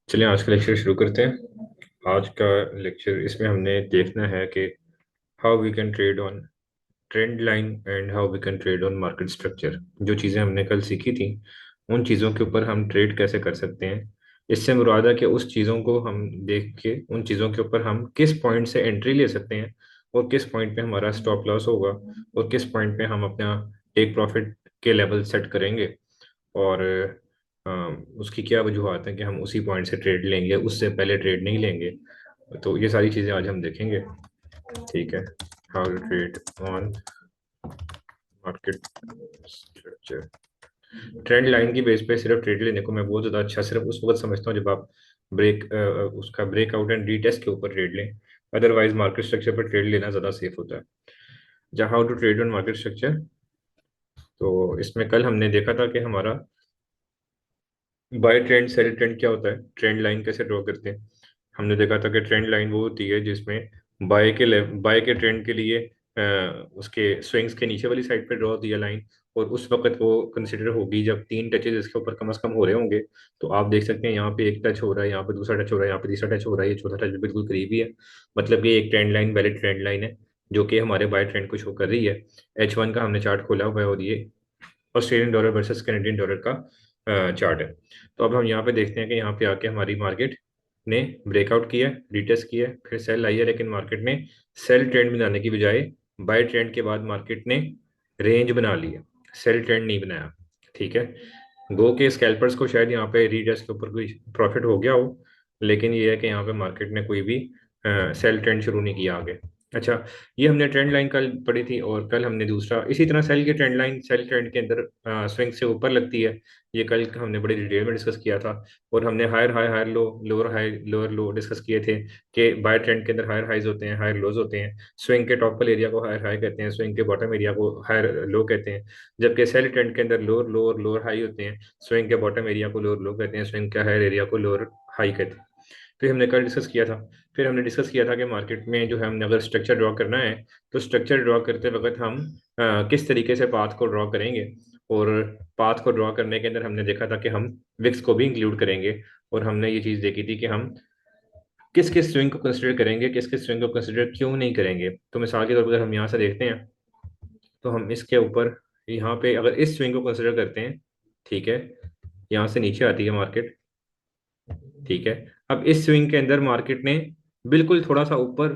चलिए आज का लेक्चर शुरू करते हैं। आज का लेक्चर इसमें हमने देखना है कि how we can trade on trend line and how we can trade on market structure. जो चीज़ें हमने कल सीखी थी उन चीज़ों के ऊपर हम ट्रेड कैसे कर सकते हैं। इससे मुराद है कि उस चीज़ों को हम देख के उन चीज़ों के ऊपर हम किस पॉइंट से एंट्री ले सकते हैं और किस पॉइंट पे हमारा स्टॉप लॉस होगा और किस पॉइंट पे हम अपना टेक प्रॉफिट के लेवल सेट करेंगे और अ, उसकी क्या वजूहत है कि हम उसी पॉइंट से ट्रेड लेंगे, उससे पहले ट्रेड नहीं लेंगे। तो ये सारी चीज़ें आज हम देखेंगे। ठीक है, how to trade on market structure. Trend line की बेस पे सिर्फ ट्रेड लेने को मैं बहुत ज़्यादा अच्छा सिर्फ उस वक्त समझता हूँ जब आप उसका ब्रेकआउट एंड रीटेस्ट के ऊपर ट्रेड लें। अदरवाइज मार्केट स्ट्रक्चर पर ट्रेड लेना ज़्यादा सेफ होता है। जहाँ how to trade on market structure, तो इसमें कल हमने देखा था कि हमारा बाय ट्रेंड सेल ट्रेंड क्या होता है, ट्रेंड लाइन कैसे ड्रॉ करते हैं। हमने देखा था कि ट्रेंड लाइन वो होती है जिसमें बाय के ट्रेंड के लिए उसके स्विंग्स के नीचे वाली साइड पे ड्रॉ होती है लाइन, और उस वक्त वो कंसिडर होगी जब तीन टचेज इसके ऊपर कम से कम हो रहे होंगे। तो आप देख सकते हैं यहाँ पे एक टच हो रहा है, यहाँ पे दूसरा टच हो रहा है, यहाँ पे तीसरा टच हो रहा है, ये चौथा टच बिल्कुल करीब ही है। मतलब कि एक trend line valid trend line है जो कि हमारे बाय ट्रेंड को शो कर रही है। H1 का हमने चार्ट खोला हुआ है और ये Australian dollar versus Canadian dollar का चार्ट है। तो अब हम यहाँ पे देखते हैं कि यहाँ पे आके हमारी मार्केट ने ब्रेकआउट किया, रिटेस्ट किया, फिर सेल आई है, लेकिन मार्केट ने सेल ट्रेंड बनाने की बजाय बाय ट्रेंड के बाद मार्केट ने रेंज बना ली है, सेल ट्रेंड नहीं बनाया। ठीक है, गो के स्कैल्पर्स को शायद यहाँ पे रीटेस्ट के ऊपर कोई प्रॉफिट हो गया हो, लेकिन ये है कि यहाँ पे मार्केट ने कोई भी सेल ट्रेंड शुरू नहीं किया आगे। अच्छा, ये हमने ट्रेंड लाइन कल पढ़ी थी, और कल हमने दूसरा इसी तरह सेल की ट्रेंड लाइन सेल ट्रेंड के अंदर स्विंग से ऊपर लगती है। ये कल हमने बड़ी डिटेल में डिस्कस किया था, और हमने higher high higher low lower high lower low discuss किए थे कि बाय ट्रेंड के अंदर हायर हाइज होते हैं, हायर लोज होते हैं। स्विंग के टॉप वाले एरिया को हायर हाई कहते हैं, स्विंग के बॉटम एरिया को हायर लो कहते हैं। जबकि सेल ट्रेंड के अंदर लोअर लो और लोअर हाई होते हैं, स्विंग के बॉटम एरिया को लोअर लो कहते हैं, स्विंग के हायर एरिया को लोअर हाई कहते हैं। तो ये हमने कल डिस्कस किया था। फिर हमने डिस्कस किया था कि मार्केट में जो है हमने अगर स्ट्रक्चर ड्रॉ करना है तो स्ट्रक्चर ड्रॉ करते वक्त हम किस तरीके से पाथ को ड्रॉ करेंगे, और पाथ को ड्रॉ करने के अंदर हमने देखा था कि हम विक्स को भी इंक्लूड करेंगे। और हमने ये चीज़ देखी थी कि हम किस किस स्विंग को कंसिडर करेंगे, किस किस स्विंग को कंसिडर क्यों नहीं करेंगे। तो मिसाल के तौर पर अगर हम यहाँ से देखते हैं तो हम इसके ऊपर यहाँ पे अगर इस स्विंग को कंसिडर करते हैं, ठीक है, यहाँ से नीचे आती है मार्केट। ठीक है, अब इस स्विंग के अंदर मार्केट ने बिल्कुल थोड़ा सा ऊपर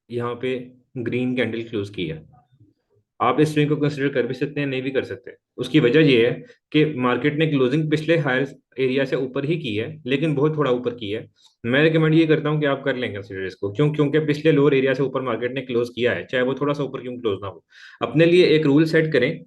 यहाँ पे ग्रीन कैंडल क्लोज की है। आप इस स्विंग को कंसिडर कर भी सकते हैं, नहीं भी कर सकते। उसकी वजह यह है कि मार्केट ने क्लोजिंग पिछले हायर एरिया से ऊपर ही की है, लेकिन बहुत थोड़ा ऊपर की है। मैं रिकमेंड ये करता हूं कि आप कर लें कंसिडर इसको, क्योंकि पिछले लोअर एरिया से ऊपर मार्केट ने क्लोज किया है, चाहे वो थोड़ा सा ऊपर क्यों क्लोज ना हो। अपने लिए एक रूल सेट करें।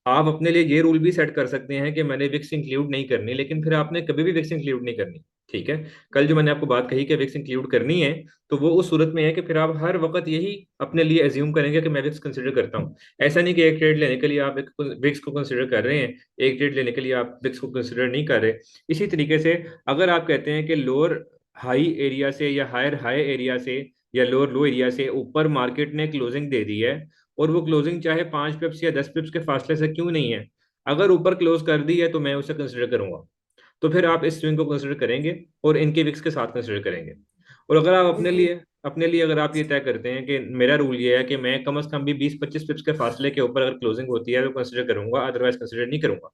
आप अपने लिए ये रूल भी सेट कर सकते हैं कि मैंने विक्स इंक्लूड नहीं करनी, लेकिन फिर आपने कभी भी विक्स इंक्लूड नहीं करनी। ठीक है, कल जो मैंने आपको बात कही कि विक्स इंक्लूड करनी है, तो वो उस सूरत में है कि फिर आप हर वक्त यही अपने लिए एज्यूम करेंगे कि मैं विक्स कंसिडर करता हूँ। ऐसा नहीं कि एक ट्रेड लेने के लिए आप विक्स को कंसिडर कर रहे हैं, एक ट्रेड लेने के लिए आप विक्स को कंसिडर नहीं कर रहे। इसी तरीके से अगर आप कहते हैं कि लोअर हाई एरिया से या हायर हाई एरिया से या लोअर लो एरिया से ऊपर मार्केट ने क्लोजिंग दे दी है, और वो क्लोजिंग चाहे 5 पिप्स या 10 पिप्स के फासले से क्यों नहीं है, अगर ऊपर क्लोज कर दी है तो मैं उसे कंसिडर करूंगा। तो फिर आप इस स्विंग को कंसिडर करेंगे और इनके विक्स के साथ कंसिडर करेंगे। और अगर आप अपने लिए अगर आप ये तय करते हैं कि मेरा रूल ये है कि मैं कम से कम भी 20-25 पिप्स के फासले के ऊपर अगर क्लोजिंग होती है तो कंसिडर करूंगा, अदरवाइज कंसिडर नहीं करूंगा।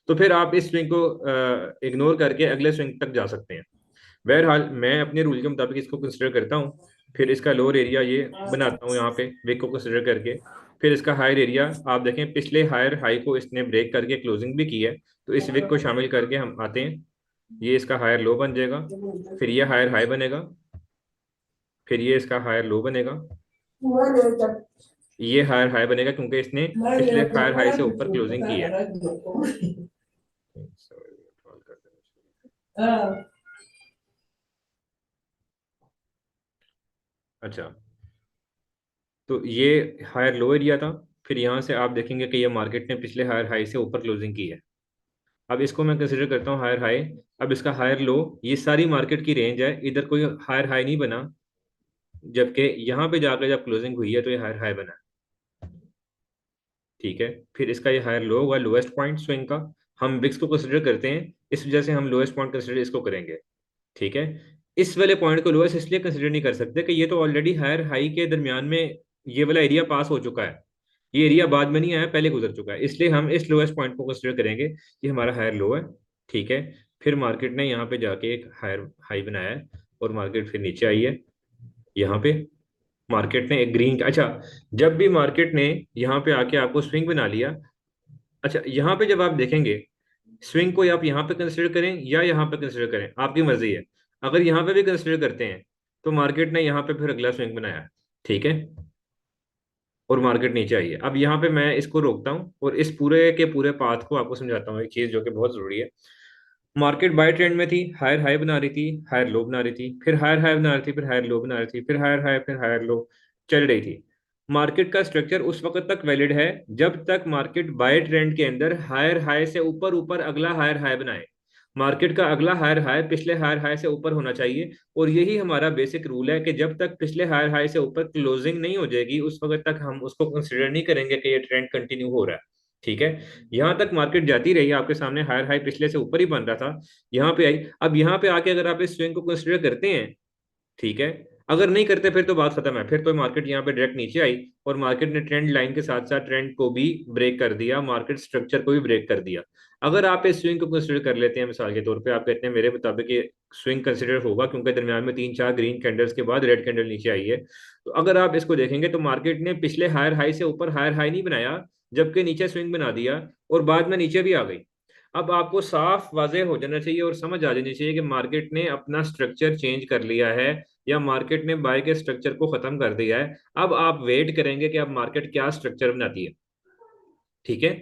तो फिर आप इस स्विंग को इग्नोर करके अगले स्विंग तक जा सकते हैं। बहरहाल मैं अपने रूल के मुताबिक इसको कंसिडर करता हूँ, फिर इसका लोअर एरिया ये बनाता हूँ यहाँ पे विक को कंसिडर करके। फिर इसका हायर एरिया आप देखें, पिछले हायर हाई को इसने ब्रेक करके क्लोजिंग भी की है, तो इस विक को शामिल करके हम आते हैं, ये इसका हायर लो बन जाएगा, फिर ये हायर हाई बनेगा, फिर ये इसका हायर लो बनेगा, ये हायर हाई बनेगा क्योंकि इसने पिछले हायर हाई से ऊपर क्लोजिंग की है। अच्छा, तो ये हायर लो एरिया था, फिर यहाँ से आप देखेंगे कि ये मार्केट ने पिछले हायर हाई से ऊपर क्लोजिंग की है। अब इसको मैं कंसिडर करता हूँ हायर हाई। अब इसका हायर लो, ये सारी मार्केट की रेंज है, इधर कोई हायर हाई नहीं बना, जबकि यहाँ पे जाकर जब क्लोजिंग हुई है तो ये हायर हाई बना। ठीक है, फिर इसका ये हायर लो होगा, लोएस्ट पॉइंट स्विंग का। हम विक्स को कंसिडर करते हैं, इस वजह से हम लोएस्ट पॉइंट कंसिडर इसको करेंगे। ठीक है, इस वाले पॉइंट को लोएस्ट इसलिए कंसिडर नहीं कर सकते कि ये तो ऑलरेडी हायर हाई के दरमियान में ये वाला एरिया पास हो चुका है, ये एरिया बाद में नहीं आया, पहले गुजर चुका है, इसलिए हम इस लोएस्ट पॉइंट को कंसिडर करेंगे, ये हमारा हायर लो है। ठीक है, फिर मार्केट ने यहाँ पे जाके एक हायर हाई बनाया है, और मार्केट फिर नीचे आई है यहाँ पे। मार्केट ने एक ग्रीन, अच्छा, जब भी मार्केट ने यहाँ पे आके आपको स्विंग बना लिया, अच्छा यहाँ पे जब आप देखेंगे स्विंग को, आप यहाँ पे कंसिडर करें या यहाँ पे कंसिडर करें, आपकी मर्जी है। अगर यहाँ पे भी कंसिडर करते हैं तो मार्केट ने यहाँ पे फिर अगला स्विंग बनाया है। ठीक है, और मार्केट नीचे आई है। अब यहाँ पे मैं इसको रोकता हूँ और इस पूरे के पूरे पाथ को आपको समझाता हूँ, एक चीज जो कि बहुत जरूरी है। मार्केट बाय ट्रेंड में थी, हायर हाई बना रही थी, हायर लो बना रही थी, फिर हायर हाई बना रही थी, फिर हायर लो बना रही थी, फिर हायर हाई, फिर हायर लो चल रही थी। मार्केट का स्ट्रक्चर उस वक्त तक वैलिड है जब तक मार्केट बाय ट्रेंड के अंदर हायर हाई से ऊपर ऊपर अगला हायर हाई बनाए। मार्केट का अगला हायर हाई पिछले हायर हाई से ऊपर होना चाहिए, और यही हमारा बेसिक रूल है कि जब तक पिछले हायर हाई से ऊपर क्लोजिंग नहीं हो जाएगी उस वक्त तक हम उसको कंसिडर नहीं करेंगे कि ये ट्रेंड कंटिन्यू हो रहा है। ठीक है, यहाँ तक मार्केट जाती रही, आपके सामने हायर हाई पिछले से ऊपर ही बन रहा था, यहाँ पे आई। अब यहाँ पे आके अगर आप इस स्विंग को कंसिडर करते हैं, ठीक है, अगर नहीं करते फिर तो बात खत्म है, फिर तो मार्केट यहाँ पे डायरेक्ट नीचे आई, और मार्केट ने ट्रेंड लाइन के साथ साथ ट्रेंड को भी ब्रेक कर दिया, मार्केट स्ट्रक्चर को भी ब्रेक कर दिया। अगर आप इस स्विंग को कंसिडर कर लेते हैं, मिसाल के तौर पे आप कहते हैं मेरे मुताबिक ये स्विंग कंसिडर होगा क्योंकि दरमियान में तीन चार ग्रीन कैंडल्स के बाद रेड कैंडल नीचे आई है, तो अगर आप इसको देखेंगे तो मार्केट ने पिछले हायर हाई से ऊपर हायर हाई नहीं बनाया, जबकि नीचे स्विंग बना दिया और बाद में नीचे भी आ गई। अब आपको साफ वाजह हो जाना चाहिए और समझ आ जानी चाहिए कि मार्केट ने अपना स्ट्रक्चर चेंज कर लिया है, या मार्केट ने बाय के स्ट्रक्चर को खत्म कर दिया है। अब आप वेट करेंगे कि अब मार्केट क्या स्ट्रक्चर बनाती है। ठीक है,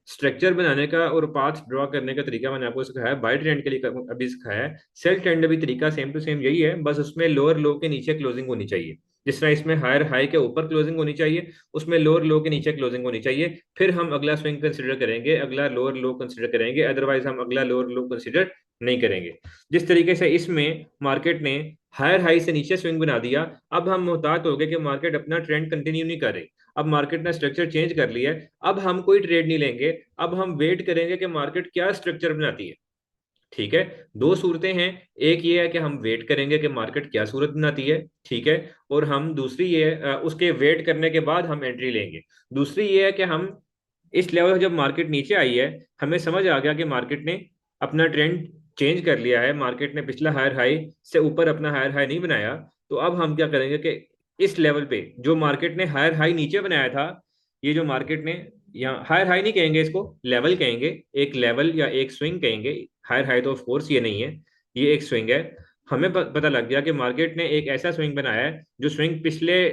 स्ट्रक्चर बनाने का और पाथ ड्रॉ करने का तरीका मैंने आपको सिखाया, बाय ट्रेंड के लिए अभी सिखाया है। सेल ट्रेंड भी तरीका सेम टू सेम यही है, बस उसमें लोअर लो के नीचे क्लोजिंग होनी चाहिए। जिस तरह इसमें हायर हाई के ऊपर क्लोजिंग होनी चाहिए, उसमें लोअर लो के नीचे क्लोजिंग होनी चाहिए, फिर हम अगला स्विंग कंसिडर करेंगे, अगला लोअर लो कंसिडर करेंगे, अदरवाइज हम अगला लोअर लो कंसिडर नहीं करेंगे। जिस तरीके से इसमें मार्केट ने हायर हाई से नीचे स्विंग बना दिया, अब हम मुहतात हो गए कि मार्केट अपना ट्रेंड कंटिन्यू नहीं कर रही, अब मार्केट ने स्ट्रक्चर चेंज कर लिया है, अब हम कोई ट्रेड नहीं लेंगे, अब हम वेट करेंगे कि मार्केट क्या स्ट्रक्चर बनाती है। ठीक है, दो सूरतें हैं, एक ये है कि हम वेट करेंगे कि मार्केट क्या सूरत बनाती है, ठीक है, और हम दूसरी ये उसके वेट करने के बाद हम एंट्री लेंगे। दूसरी ये है कि हम इस लेवल जब मार्केट नीचे आई है, हमें समझ आ गया कि मार्केट ने अपना ट्रेंड चेंज कर लिया है, मार्केट ने पिछला हायर हाई से ऊपर अपना हायर हाई नहीं बनाया, तो अब हम क्या करेंगे कि इस लेवल पे जो मार्केट ने हायर हाई नीचे बनाया था, ये जो मार्केट ने, यहाँ हायर हाई नहीं कहेंगे इसको, लेवल कहेंगे, एक लेवल या एक स्विंग कहेंगे। हायर हाई तो ऑफ कोर्स ये नहीं है, ये एक स्विंग है। हमें पता लग गया कि मार्केट ने एक ऐसा स्विंग बनाया है जो स्विंग पिछले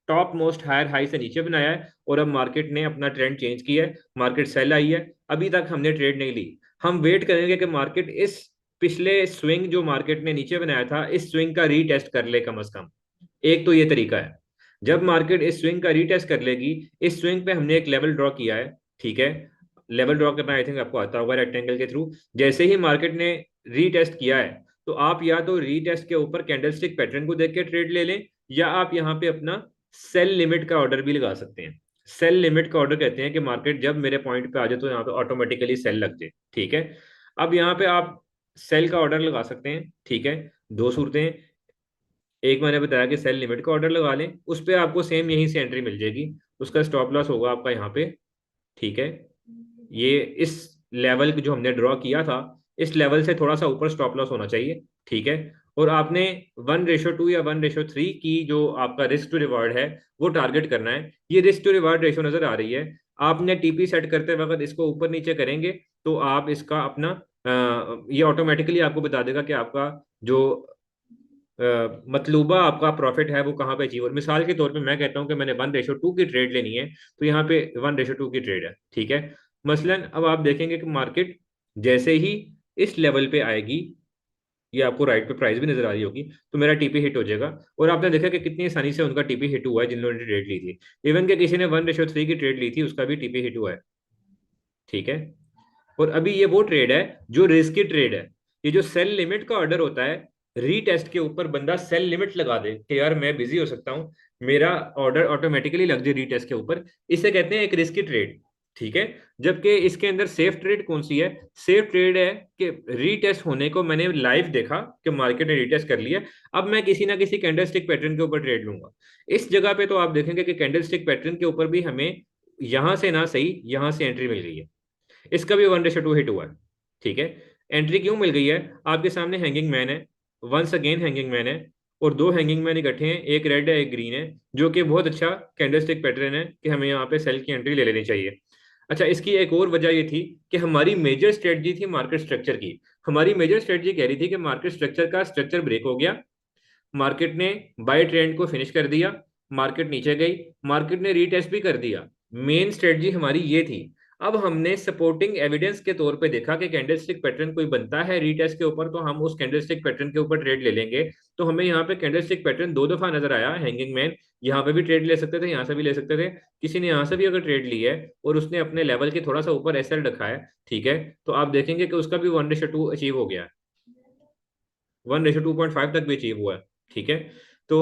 टॉप मोस्ट हायर हाई से नीचे बनाया है, और अब मार्केट ने अपना ट्रेंड चेंज किया है, मार्केट सेल आई है। अभी तक हमने ट्रेड नहीं ली, हम वेट करेंगे कि मार्केट इस पिछले स्विंग जो मार्केट ने नीचे बनाया था, इस स्विंग का रीटेस्ट कर ले कम से कम। एक तो ये तरीका है, जब मार्केट इस स्विंग का रीटेस्ट कर लेगी, इस स्विंग पे हमने एक लेवल ड्रॉ किया है, ठीक है, लेवल ड्रॉ करना आई थिंक आपको आता होगा रेक्टेंगल के थ्रू। जैसे ही मार्केट ने रीटेस्ट किया है, तो आप या तो रीटेस्ट के ऊपर कैंडलस्टिक पैटर्न को देख के ट्रेड ले लें, या आप यहाँ पे अपना सेल लिमिट का ऑर्डर भी लगा सकते हैं। सेल लिमिट का ऑर्डर कहते हैं कि मार्केट जब मेरे पॉइंट पे आ जाए तो यहाँ पे ऑटोमेटिकली सेल लग जाए। ठीक है, अब यहाँ पे आप सेल का ऑर्डर लगा सकते हैं। ठीक है, दो सूरतें हैं, एक मैंने बताया कि सेल लिमिट का ऑर्डर लगा लें, उस पर आपको सेम यहीं से एंट्री मिल जाएगी, उसका स्टॉप लॉस होगा आपका यहाँ पे। ठीक है, ये इस लेवल जो हमने ड्रॉ किया था, इस लेवल से थोड़ा सा ऊपर स्टॉप लॉस होना चाहिए। ठीक है, और आपने 1:2 या 1:3 की जो आपका रिस्क टू रिवार्ड है वो टारगेट करना है। ये रिस्क टू रिवार्ड रेशो नजर आ रही है। आपने टीपी सेट करते वक्त इसको ऊपर नीचे करेंगे तो आप इसका अपना ये ऑटोमेटिकली आपको बता देगा कि आपका जो मतलूबा आपका प्रॉफिट है वो कहाँ पे अचीव। और मिसाल के तौर पे मैं कहता हूँ कि मैंने 1:2 की ट्रेड लेनी है, तो यहाँ पे 1:2 की ट्रेड है, ठीक है। मसलन अब आप देखेंगे कि मार्केट जैसे ही इस लेवल पे आएगी, ये आपको राइट पे प्राइस भी नजर आ रही होगी, तो मेरा टीपी हिट हो जाएगा। और आपने देखा कि कितनी आसानी से उनका टीपी हिट हुआ है जिन लोगों ने ट्रेड ली थी। इवन के किसी ने 1:3 की ट्रेड ली थी, उसका भी टीपी हिट हुआ है, ठीक है। और अभी ये वो ट्रेड है जो रिस्की ट्रेड है। ये जो सेल लिमिट का ऑर्डर होता है, रीटेस्ट के ऊपर बंदा सेल लिमिट लगा दे कि यार मैं बिजी हो सकता हूँ, मेरा ऑर्डर ऑटोमेटिकली लग जाए रीटेस्ट के ऊपर, इसे कहते हैं एक रिस्की ट्रेड, ठीक है। जबकि इसके अंदर सेफ ट्रेड कौन सी है? सेफ ट्रेड है कि रीटेस्ट होने को मैंने लाइव देखा कि मार्केट ने रीटेस्ट कर लिया, अब मैं किसी ना किसी कैंडलस्टिक पैटर्न के ऊपर ट्रेड लूंगा। इस जगह पे तो आप देखेंगे कि कैंडलस्टिक पैटर्न के ऊपर भी हमें यहां से ना सही यहां से एंट्री मिल गई है। इसका भी 1:2 हिट हुआ है, ठीक है। एंट्री क्यों मिल गई है? आपके सामने हैंगिंग मैन है, वंस अगेन हैंगिंग मैन है, और दो हैंगिंग मैन इकट्ठे हैं, एक रेड है एक ग्रीन है, जो कि बहुत अच्छा कैंडलस्टिक पैटर्न है कि हमें यहाँ पे सेल की एंट्री ले लेनी चाहिए। अच्छा, इसकी एक और वजह ये थी कि हमारी मेजर स्ट्रेटजी थी मार्केट स्ट्रक्चर की। हमारी मेजर स्ट्रेटजी कह रही थी कि मार्केट स्ट्रक्चर का स्ट्रक्चर ब्रेक हो गया, मार्केट ने बाय ट्रेंड को फिनिश कर दिया, मार्केट नीचे गई, मार्केट ने रीटेस्ट भी कर दिया। मेन स्ट्रेटजी हमारी ये थी। अब हमने सपोर्टिंग एविडेंस के तौर पे देखा कि कैंडलस्टिक पैटर्न कोई बनता है रीटेस्ट के ऊपर, तो हम उस कैंडलस्टिक पैटर्न के ऊपर ट्रेड ले लेंगे। तो हमें यहाँ पे कैंडलस्टिक पैटर्न दो दफा नजर आया, हैंगिंग मैन यहाँ पे भी ट्रेड ले सकते थे, यहाँ से भी ले सकते थे। किसी ने यहाँ से भी अगर ट्रेड ली है और उसने अपने लेवल के थोड़ा सा ऊपर एसएल रखा है, ठीक है, तो आप देखेंगे कि उसका भी 1:2 अचीव हो गया है, 1:2.5 तक भी अचीव हुआ है, ठीक है। तो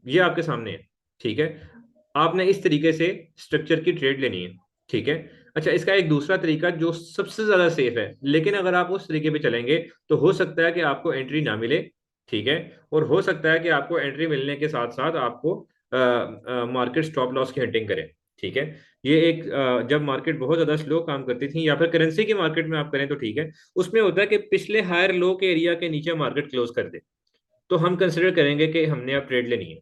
ये आपके सामने है, ठीक है। आपने इस तरीके से स्ट्रक्चर की ट्रेड लेनी है, ठीक है। अच्छा, इसका एक दूसरा तरीका जो सबसे ज्यादा सेफ है, लेकिन अगर आप उस तरीके पे चलेंगे तो हो सकता है कि आपको एंट्री ना मिले, ठीक है। और हो सकता है कि आपको एंट्री मिलने के साथ साथ आपको मार्केट स्टॉप लॉस की हंटिंग करे, ठीक है। ये एक जब मार्केट बहुत ज्यादा स्लो काम करती थी, या फिर करेंसी की मार्केट में आप करें तो ठीक है, उसमें होता है कि पिछले हायर लो के एरिया के नीचे मार्केट क्लोज कर दे, तो हम कंसिडर करेंगे कि हमने अब ट्रेड लेनी है।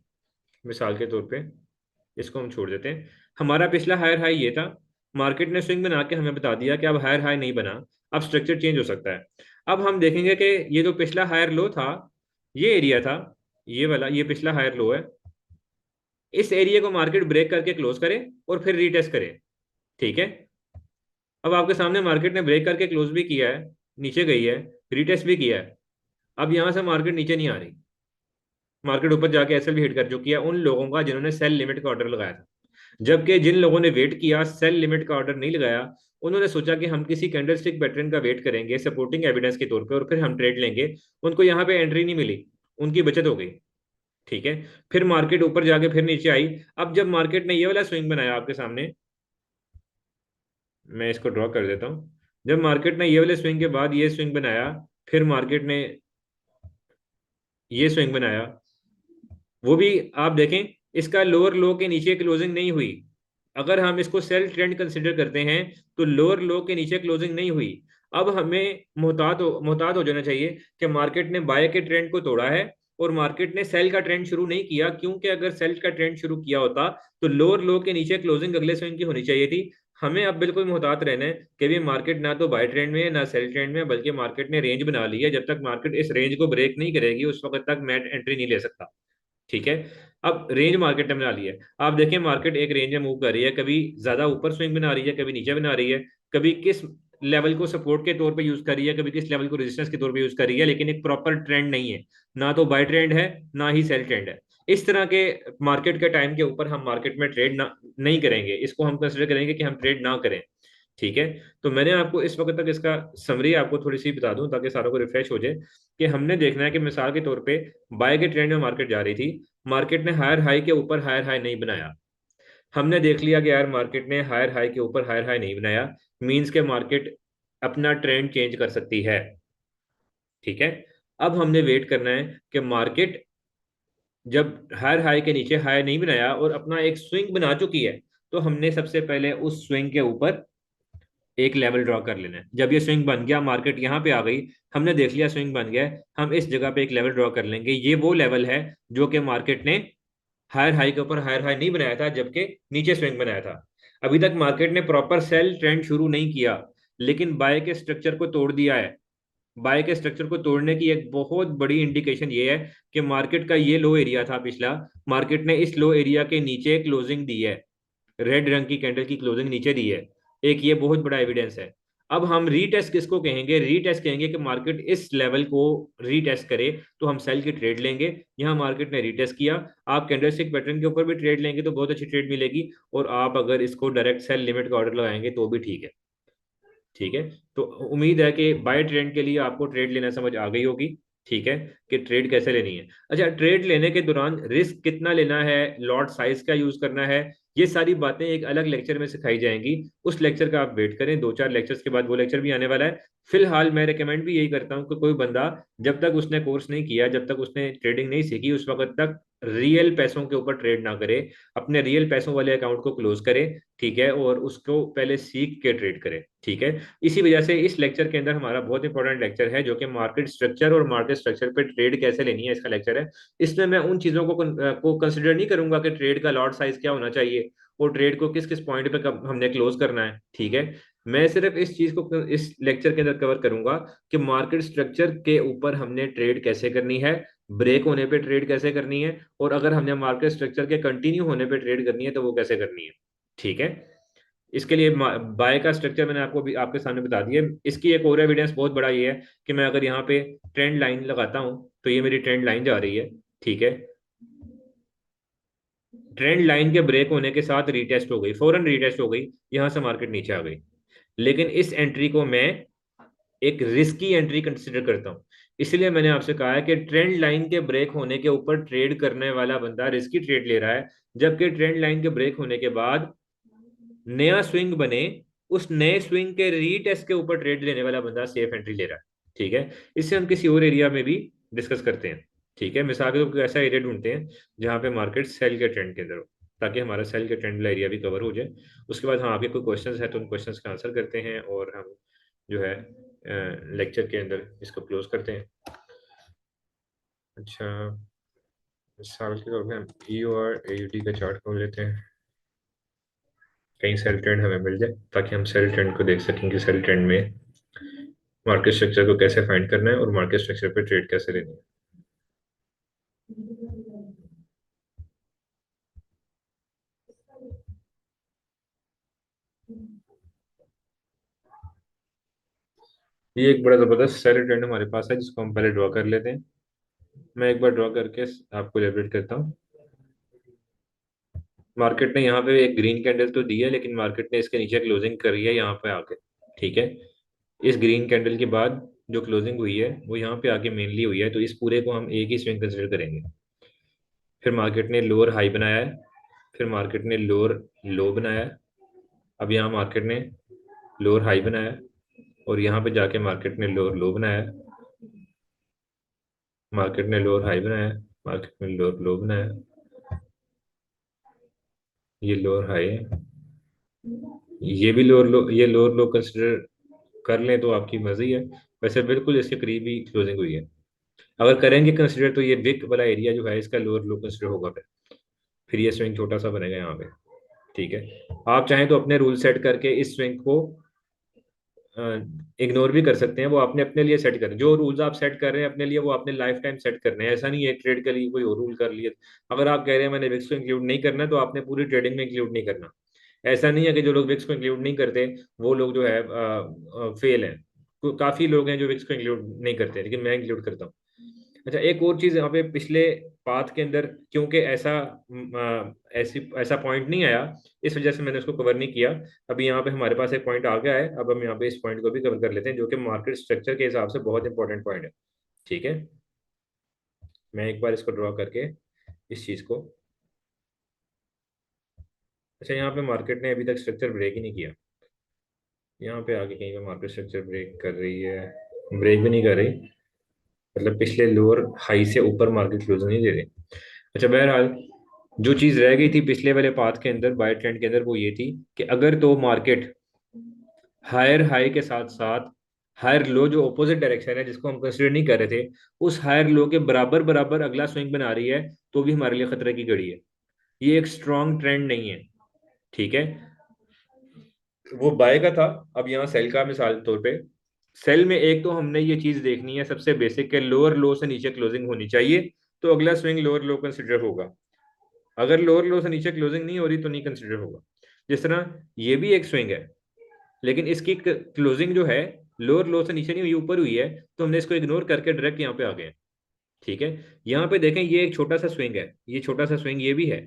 मिसाल के तौर पे इसको हम छोड़ देते हैं। हमारा पिछला हायर हाई ये था, मार्केट ने स्विंग बना के हमें बता दिया कि अब हायर हाई नहीं बना, अब स्ट्रक्चर चेंज हो सकता है। अब हम देखेंगे कि ये जो पिछला हायर लो था, ये एरिया था, ये वाला, ये पिछला हायर लो है, इस एरिया को मार्केट ब्रेक करके क्लोज करे और फिर रीटेस्ट करे, ठीक है। अब आपके सामने मार्केट ने ब्रेक करके क्लोज भी किया है, नीचे गई है, रीटेस्ट भी किया है। अब यहां से मार्केट नीचे नहीं आ रही, मार्केट ऊपर जाके एसएल भी हिट कर चुकी है उन लोगों का जिन्होंने सेल लिमिट का ऑर्डर लगाया था। जबकि जिन लोगों ने वेट किया, सेल लिमिट का ऑर्डर नहीं लगाया, उन्होंने सोचा कि हम किसी कैंडलस्टिक पैटर्न का वेट करेंगे सपोर्टिंग एविडेंस के तौर पे और फिर हम ट्रेड लेंगे। उनको यहाँ पे एंट्री नहीं मिली, उनकी बचत हो गई, ठीक है। फिर मार्केट ऊपर जाके फिर नीचे आई। अब जब मार्केट ने ये वाला स्विंग बनाया आपके सामने, मैं इसको ड्रॉ कर देता हूँ। जब मार्केट ने ये वाले स्विंग के बाद ये स्विंग बनाया, फिर मार्केट ने ये स्विंग बनाया, वो भी आप देखें, इसका लोअर लो के नीचे क्लोजिंग नहीं हुई। अगर हम इसको सेल ट्रेंड कंसिडर करते हैं तो लोअर लो के नीचे क्लोजिंग नहीं हुई। अब हमें मोहतात हो जाना चाहिए कि मार्केट ने बाय के ट्रेंड को तोड़ा है और मार्केट ने सेल का ट्रेंड शुरू नहीं किया, क्योंकि अगर सेल का ट्रेंड शुरू किया होता तो लोअर लो के नीचे क्लोजिंग अगले स्विंग की होनी चाहिए थी। हमें अब बिल्कुल मोहतात रहना है कि भी मार्केट ना तो बाय ट्रेंड में है ना सेल ट्रेंड में है, बल्कि मार्केट ने रेंज बना ली है। जब तक मार्केट इस रेंज को ब्रेक नहीं करेगी उस वक्त तक मैं एंट्री नहीं ले सकता, ठीक है। अब रेंज मार्केट ने बना ली है, आप देखें मार्केट एक रेंज में मूव कर रही है, कभी ज्यादा ऊपर स्विंग बना रही है, कभी नीचे बना रही है, कभी किस लेवल को सपोर्ट के तौर पे यूज कर रही है, कभी किस लेवल को रेजिस्टेंस के तौर पे यूज कर रही है, लेकिन एक प्रॉपर ट्रेंड नहीं है। ना तो बाय ट्रेंड है ना ही सेल ट्रेंड है। इस तरह के मार्केट के टाइम के ऊपर हम मार्केट में ट्रेड ना नहीं करेंगे, इसको हम कंसिडर करेंगे कि हम ट्रेड ना करें, ठीक है। तो मैंने आपको इस वक्त तक इसका समरी आपको थोड़ी सी बता दूं ताकि सारों को रिफ्रेश हो जाए कि हमने देखना है कि मिसाल के तौर पे बाय के ट्रेंड में मार्केट जा रही थी, मार्केट ने हायर हाई के ऊपर हायर हाई नहीं बनाया। हमने देख लिया कि यार मार्केट ने हायर हाई के ऊपर हायर हाई नहीं बनाया, मींस के मार्केट अपना ट्रेंड चेंज कर सकती है, ठीक है। अब हमने वेट करना है कि मार्केट जब हायर हाई के नीचे हाई नहीं बनाया और अपना एक स्विंग बना चुकी है, तो हमने सबसे पहले उस स्विंग के ऊपर एक लेवल ड्रॉ कर लेना है। जब ये स्विंग बन गया, मार्केट यहाँ पे आ गई, हमने देख लिया स्विंग बन गया है, हम इस जगह पे एक लेवल ड्रॉ कर लेंगे। ये वो लेवल है जो कि मार्केट ने हायर हाई के ऊपर हायर हाई नहीं बनाया था, जबकि नीचे स्विंग बनाया था। अभी तक मार्केट ने प्रॉपर सेल ट्रेंड शुरू नहीं किया, लेकिन बाय के स्ट्रक्चर को तोड़ दिया है। बाय के स्ट्रक्चर को तोड़ने की एक बहुत बड़ी इंडिकेशन ये है कि मार्केट का ये लो एरिया था पिछला, मार्केट ने इस लो एरिया के नीचे क्लोजिंग दी है, रेड रंग की कैंडल की क्लोजिंग नीचे दी है। एक ये बहुत बड़ा एविडेंस है। अब हम रीटेस्ट किसको कहेंगे? रीटेस्ट कहेंगे कि मार्केट इस लेवल को रीटेस्ट करे तो हम सेल की ट्रेड लेंगे। यहाँ मार्केट ने रीटेस्ट किया, आप कैंडलस्टिक पैटर्न के ऊपर भी ट्रेड लेंगे तो बहुत अच्छी ट्रेड मिलेगी, और आप अगर इसको डायरेक्ट सेल लिमिट का ऑर्डर लगाएंगे तो भी ठीक है। ठीक है। तो उम्मीद है कि बाय ट्रेंड के लिए आपको ट्रेड लेना समझ आ गई होगी। ठीक है, कि ट्रेड कैसे लेनी है। अच्छा, ट्रेड लेने के दौरान रिस्क कितना लेना है, लॉट साइज का यूज करना है, ये सारी बातें एक अलग लेक्चर में सिखाई जाएंगी। उस लेक्चर का आप वेट करें, 2-4 लेक्चर्स के बाद वो लेक्चर भी आने वाला है। फिलहाल मैं रिकमेंड भी यही करता हूँ कि कोई बंदा जब तक उसने कोर्स नहीं किया, जब तक उसने ट्रेडिंग नहीं सीखी, उस वक्त तक रियल पैसों के ऊपर ट्रेड ना करे, अपने रियल पैसों वाले अकाउंट को क्लोज करे। ठीक है, और उसको पहले सीख के ट्रेड करे। ठीक है। इसी वजह से इस लेक्चर के अंदर हमारा बहुत इंपॉर्टेंट लेक्चर है जो कि मार्केट स्ट्रक्चर और मार्केट स्ट्रक्चर पे ट्रेड कैसे लेनी है, इसका लेक्चर है। इसमें मैं उन चीजों को कंसिडर नहीं करूंगा कि ट्रेड का लॉट साइज क्या होना चाहिए और ट्रेड को किस किस पॉइंट पे कब हमने क्लोज करना है। ठीक है। मैं सिर्फ इस चीज को इस लेक्चर के अंदर कवर करूंगा कि मार्केट स्ट्रक्चर के ऊपर हमने ट्रेड कैसे करनी है, ब्रेक होने पे ट्रेड कैसे करनी है, और अगर हमने मार्केट स्ट्रक्चर के कंटिन्यू होने पे ट्रेड करनी है तो वो कैसे करनी है। ठीक है। इसके लिए बाय का स्ट्रक्चर मैंने आपको भी आपके सामने बता दिया। इसकी एक और एविडेंस बहुत बड़ा ये है कि मैं अगर यहाँ पे ट्रेंड लाइन लगाता हूँ तो ये मेरी ट्रेंड लाइन जा रही है। ठीक है। ट्रेंड लाइन के ब्रेक होने के साथ रीटेस्ट हो गई, फौरन रीटेस्ट हो गई, यहां से मार्केट नीचे आ गई। लेकिन इस एंट्री को मैं एक रिस्की एंट्री कंसिडर करता हूं। इसलिए मैंने आपसे कहा है कि ट्रेंड लाइन के ब्रेक होने के ऊपर ट्रेड करने वाला बंदा रिस्की ट्रेड ले रहा है, जबकि ट्रेंड लाइन के ब्रेक होने के बाद नया स्विंग बने, उस नए स्विंग के रीटेस्ट के ऊपर ट्रेड लेने वाला बंदा सेफ एंट्री ले रहा है। ठीक है। इससे हम किसी और एरिया में भी डिस्कस करते हैं। ठीक है, मिसाल के तौर पर ऐसा एरिया ढूंढते हैं जहां पे मार्केट सेल के ट्रेंड के अंदर हो, ताकि हमारा सेल के ट्रेंड वाला एरिया भी कवर हो जाए। उसके बाद हाँ, आपके कोई क्वेश्चंस है तो उन क्वेश्चंस का आंसर करते हैं, और हम जो है लेक्चर के अंदर इसको क्लोज करते हैं। अच्छा, मिसाल के तौर पे हम ई और AUD का चार्ट खोल लेते हैं, कहीं सेल ट्रेंड हमें मिल जाए ताकि हम सेल ट्रेंड को देख सकें कि सेल ट्रेंड में मार्केट स्ट्रक्चर को कैसे फाइंड करना है और मार्केट स्ट्रक्चर पे ट्रेड कैसे लेनी है। ये एक बड़ा जबरदस्त सेल ट्रेंड हमारे पास है जिसको हम पहले ड्रॉ कर लेते हैं। मैं एक बार ड्रॉ करके आपको इलेबरेट करता हूँ। मार्केट ने यहाँ पे एक ग्रीन कैंडल तो दी है, लेकिन मार्केट ने इसके नीचे क्लोजिंग करी है यहाँ पे आके। ठीक है। इस ग्रीन कैंडल के बाद जो क्लोजिंग हुई है वो यहाँ पे आके मेनली हुई है, तो इस पूरे को हम एक ही स्विंग कंसिडर करेंगे। फिर मार्केट ने लोअर हाई बनाया है, फिर मार्केट ने लोअर लो बनाया है, अब यहाँ मार्केट ने लोअर हाई बनाया है, और यहाँ पे जाके मार्केट ने लोअर लो बनाया है, मार्केट ने लोअर हाई बनाया है, मार्केट ने लोअर लो बनाया है, ये लोअर हाई है, ये भी लोअर लो, ये लोअर लो कंसिडर कर लें तो आपकी मर्जी है। वैसे बिल्कुल इसके करीब ही क्लोजिंग हुई है। अगर करेंगे कंसिडर तो ये विक वाला एरिया जो है इसका लोअर लो कंसिडर होगा। फिर ये स्विंग छोटा सा बनेगा यहाँ पे। ठीक है। आप चाहें तो अपने रूल सेट करके इस स्विंग को इग्नोर भी कर सकते हैं, वो आपने अपने लिए सेट करें। जो रूल्स आप सेट कर रहे हैं अपने लिए वो आपने लाइफ टाइम सेट करने हैं, ऐसा नहीं है ट्रेड के लिए कोई और रूल कर लिए। अगर आप कह रहे हैं मैंने विक्स को इंक्लूड नहीं करना तो आपने पूरी ट्रेडिंग में इंक्लूड नहीं करना। ऐसा नहीं है कि जो लोग विक्स को इंक्लूड नहीं करते वो लोग जो है फेल हैं। काफी लोग हैं जो विक्स को इंक्लूड नहीं करते, लेकिन मैं इंक्लूड करता हूँ। अच्छा, एक और चीज यहाँ पे पिछले पाथ के अंदर क्योंकि ऐसा पॉइंट नहीं आया, इस वजह से मैंने उसको कवर नहीं किया। अभी यहाँ पे हमारे पास एक पॉइंट आ गया है, अब हम यहाँ पे इस पॉइंट को भी कवर कर लेते हैं जो कि मार्केट स्ट्रक्चर के हिसाब से बहुत इंपॉर्टेंट पॉइंट है। ठीक है। मैं एक बार इसको ड्रॉ करके इस चीज को, अच्छा यहाँ पे मार्केट ने अभी तक स्ट्रक्चर ब्रेक ही नहीं किया। यहाँ पे आगे कहीं पे मार्केट स्ट्रक्चर ब्रेक कर रही है, ब्रेक भी नहीं कर रही, मतलब पिछले लोअर हाई से ऊपर मार्केट क्लोज नहीं दे रही। अच्छा, बहरहाल जो चीज रह गई थी पिछले वाले पाथ के अंदर, बाय ट्रेंड के अंदर, वो ये थी कि अगर तो मार्केट हायर हाई के साथ साथ हायर लो जो ऑपोजिट डायरेक्शन है जिसको हम कंसिडर नहीं कर रहे थे, उस हायर लो के बराबर बराबर अगला स्विंग बना रही है, तो भी हमारे लिए खतरे की घड़ी है। ये एक स्ट्रॉन्ग ट्रेंड नहीं है। ठीक है, वो बाय का था। अब यहाँ सेल का मिसाल तौर पे, सेल में एक तो हमने ये चीज देखनी है सबसे बेसिक के लोअर लो से नीचे क्लोजिंग होनी चाहिए, तो अगला स्विंग लोअर लो कंसिडर होगा। अगर लोअर लो से नीचे क्लोजिंग नहीं हो रही तो नहीं कंसिडर होगा। जिस तरह ये भी एक स्विंग है, लेकिन इसकी क्लोजिंग जो है लोअर लो से नीचे नहीं हुई, ऊपर हुई है, तो हमने इसको इग्नोर करके डायरेक्ट यहाँ पे आ गए। ठीक है, यहाँ पे देखें ये एक छोटा सा स्विंग है, ये छोटा सा स्विंग ये भी है।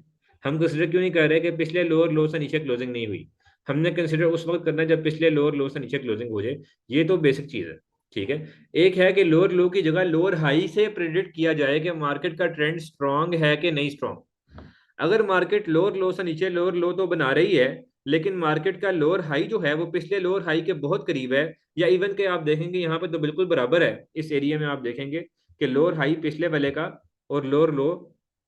हम कंसिडर क्यों नहीं कर रहे कि पिछले लोअर लो से नीचे क्लोजिंग नहीं हुई? हमने कंसिडर उस वक्त करना है जब पिछले लोअर लो से नीचे क्लोजिंग हो जाए। ये तो बेसिक चीज है। ठीक है, एक है कि लोअर लो की जगह लोअर हाई से प्रिडिक्ट किया जाए कि मार्केट का ट्रेंड स्ट्रांग है कि नहीं स्ट्रांग। अगर मार्केट लोअर लो से नीचे लोअर लो तो बना रही है, लेकिन मार्केट का लोअर हाई जो है वो पिछले लोअर हाई के बहुत करीब है, या इवन के आप देखेंगे यहाँ पे तो बिल्कुल बराबर है, इस एरिया में आप देखेंगे कि लोअर हाई पिछले वाले का और लोअर लो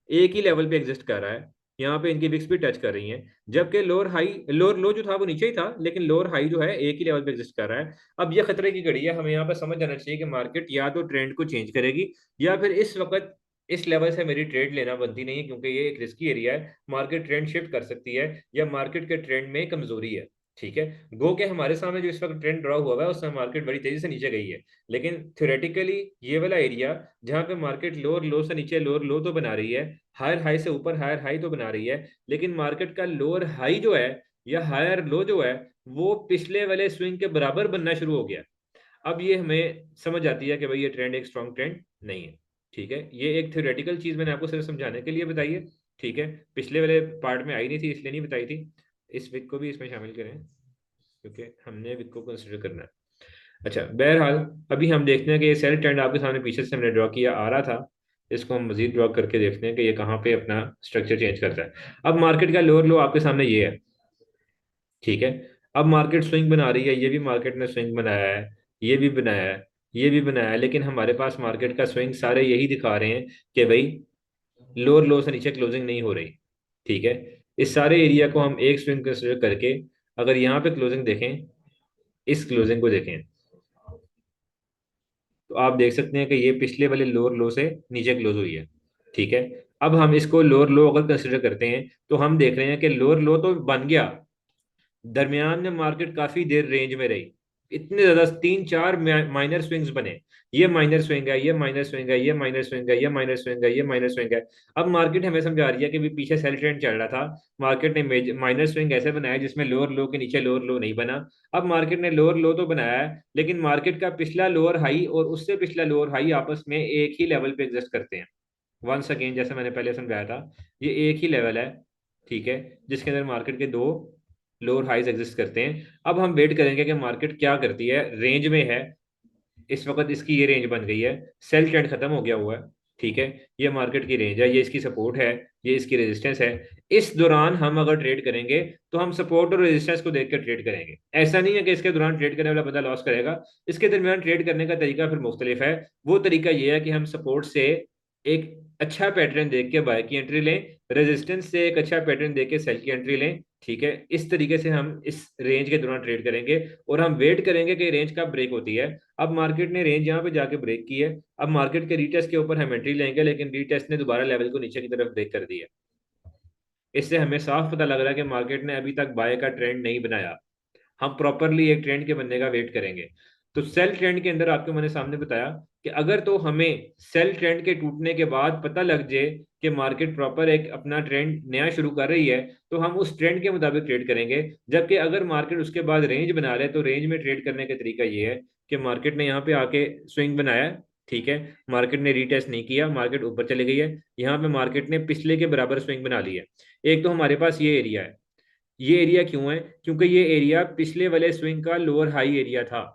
एक ही लेवल पे एग्जिस्ट कर रहा है। यहाँ पे इनकी विक्स भी टच कर रही हैं, जबकि लोअर हाई लोअर लो जो था वो नीचे ही था, लेकिन लोअर हाई जो है एक ही लेवल पे एग्जिस्ट कर रहा है। अब ये खतरे की घड़ी है, हमें यहाँ पे समझ जाना चाहिए कि मार्केट या तो ट्रेंड को चेंज करेगी, या फिर इस वक्त इस लेवल से मेरी ट्रेड लेना बनती नहीं है, क्योंकि ये एक रिस्की एरिया है, मार्केट ट्रेंड शिफ्ट कर सकती है, या मार्केट के ट्रेंड में कमजोरी है। ठीक है, गो के हमारे सामने जो इस वक्त ट्रेंड ड्रॉ हुआ है उसमें मार्केट बड़ी तेजी से नीचे गई है, लेकिन थ्योरेटिकली ये वाला एरिया जहां पे मार्केट लोअर लो से नीचे लोअर लो तो बना रही है, हायर हाई से ऊपर हायर हाई तो बना रही है, लेकिन मार्केट का लोअर हाई जो है या हायर लो जो है वो पिछले वाले स्विंग के बराबर बनना शुरू हो गया। अब ये हमें समझ आती है कि भाई ये ट्रेंड एक स्ट्रॉन्ग ट्रेंड नहीं है। ठीक है, ये एक थ्योरेटिकल चीज मैंने आपको सिर्फ समझाने के लिए बताई है। ठीक है, पिछले वाले पार्ट में आई नहीं थी इसलिए नहीं बताई थी। इस विक को भी इसमें शामिल करें, क्योंकि हमने विक को कंसिडर करना है। अच्छा, बहरहाल अभी हम देखते हैं कि ये सेल ट्रेंड आपके सामने पीछे से हमने ड्रॉ किया आ रहा था, इसको हम मजीद ड्रॉ करके देखते हैं कि ये कहाँ पे अपना स्ट्रक्चर चेंज करता है। अब मार्केट का लोअर लो आपके सामने ये है। ठीक है, अब मार्केट स्विंग बना रही है, ये भी मार्केट ने स्विंग बनाया है, ये भी बनाया है, ये भी बनाया है, लेकिन हमारे पास मार्केट का स्विंग सारे यही दिखा रहे हैं कि भाई लोअर लो से नीचे क्लोजिंग नहीं हो रही। ठीक है, इस सारे एरिया को हम एक स्विंग कंसिडर करके अगर यहाँ पे क्लोजिंग देखें, इस क्लोजिंग को देखें, तो आप देख सकते हैं कि ये पिछले वाले लोअर लो से नीचे क्लोज हुई है। ठीक है, अब हम इसको लोअर लो अगर कंसिडर करते हैं तो हम देख रहे हैं कि लोअर लो तो बन गया, दरमियान में मार्केट काफी देर रेंज में रही, इतने ज्यादा तीन चार माइनर स्विंग्स बने, ये माइनर स्विंग है, ये माइनर स्विंग है, ये माइनर स्विंग है, ये माइनर स्विंग है, ये माइनर स्विंग है। अब मार्केट हमें समझा रही है कि भी पीछे सेल ट्रेंड चल रहा था, मार्केट ने माइनर स्विंग ऐसे बनाया जिसमें लोअर लो के नीचे लोअर लो नहीं बना। अब मार्केट ने लोअर लो तो बनाया है, लेकिन मार्केट का पिछला लोअर हाई और उससे पिछला लोअर हाई आपस में एक ही लेवल पे एग्जिस्ट करते हैं। वंस अगेन जैसे मैंने पहले समझाया था, ये एक ही लेवल है। ठीक है, जिसके अंदर मार्केट के दो लोअर हाइज एग्जिस्ट करते हैं। अब हम वेट करेंगे कि मार्केट क्या करती है, रेंज में है इस वक्त, इसकी ये रेंज बन गई है, सेल ट्रेंड खत्म हो गया हुआ है। ठीक है, ये मार्केट की रेंज है, ये इसकी सपोर्ट है, ये इसकी रेजिस्टेंस है। इस दौरान हम अगर ट्रेड करेंगे तो हम सपोर्ट और रेजिस्टेंस को देख कर ट्रेड करेंगे। ऐसा नहीं है कि इसके दौरान ट्रेड करने वाला बंदा लॉस करेगा, इसके दरमियान ट्रेड करने का तरीका फिर मुख्तलिफ है। वो तरीका ये है कि हम सपोर्ट से एक अच्छा पैटर्न देख के बाय की एंट्री लें, रेजिस्टेंस से एक अच्छा पैटर्न देख के सेल की एंट्री लें। ठीक है, इस तरीके से हम इस रेंज के दौरान ट्रेड करेंगे, और हम वेट करेंगे कि रेंज कब ब्रेक होती है। अब मार्केट ने रेंज यहाँ पे जाके ब्रेक की है, अब मार्केट के रीटेस्ट के ऊपर हम एंट्री लेंगे, लेकिन रीटेस्ट ने दोबारा लेवल को नीचे की तरफ ब्रेक कर दिया। इससे हमें साफ पता लग रहा है कि मार्केट ने अभी तक बाय का ट्रेंड नहीं बनाया, हम प्रॉपरली एक ट्रेंड के बनने का वेट करेंगे। तो सेल ट्रेंड के अंदर आपको मैंने सामने बताया कि अगर तो हमें सेल ट्रेंड के टूटने के बाद पता लग जाए कि मार्केट प्रॉपर एक अपना ट्रेंड नया शुरू कर रही है, तो हम उस ट्रेंड के मुताबिक ट्रेड करेंगे। जबकि अगर मार्केट उसके बाद रेंज बना ले तो रेंज में ट्रेड करने का तरीका ये है कि मार्केट ने यहाँ पे आके स्विंग बनाया। ठीक है, मार्केट ने रीटेस्ट नहीं किया, मार्केट ऊपर चली गई है, यहाँ पे मार्केट ने पिछले के बराबर स्विंग बना ली है। एक तो हमारे पास ये एरिया है, ये एरिया क्यों है, क्योंकि ये एरिया पिछले वाले स्विंग का लोअर हाई एरिया था।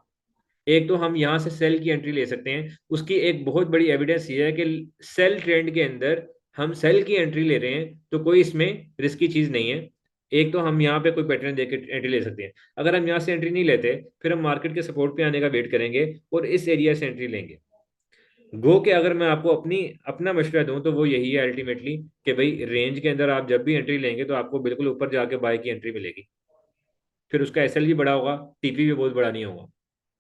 एक तो हम यहां से सेल की एंट्री ले सकते हैं, उसकी एक बहुत बड़ी एविडेंस ये है कि सेल ट्रेंड के अंदर हम सेल की एंट्री ले रहे हैं, तो कोई इसमें रिस्की चीज नहीं है। एक तो हम यहाँ पे कोई पैटर्न देख के एंट्री ले सकते हैं। अगर हम यहाँ से एंट्री नहीं लेते, फिर हम मार्केट के सपोर्ट पे आने का वेट करेंगे और इस एरिया से एंट्री लेंगे। गो के अगर मैं आपको अपना मशवरा दूं तो वो यही है अल्टीमेटली, कि भाई रेंज के अंदर आप जब भी एंट्री लेंगे तो आपको बिल्कुल ऊपर जाके बाय की एंट्री मिलेगी। फिर उसका एसएल भी बड़ा होगा, टीपी भी बहुत बड़ा नहीं होगा।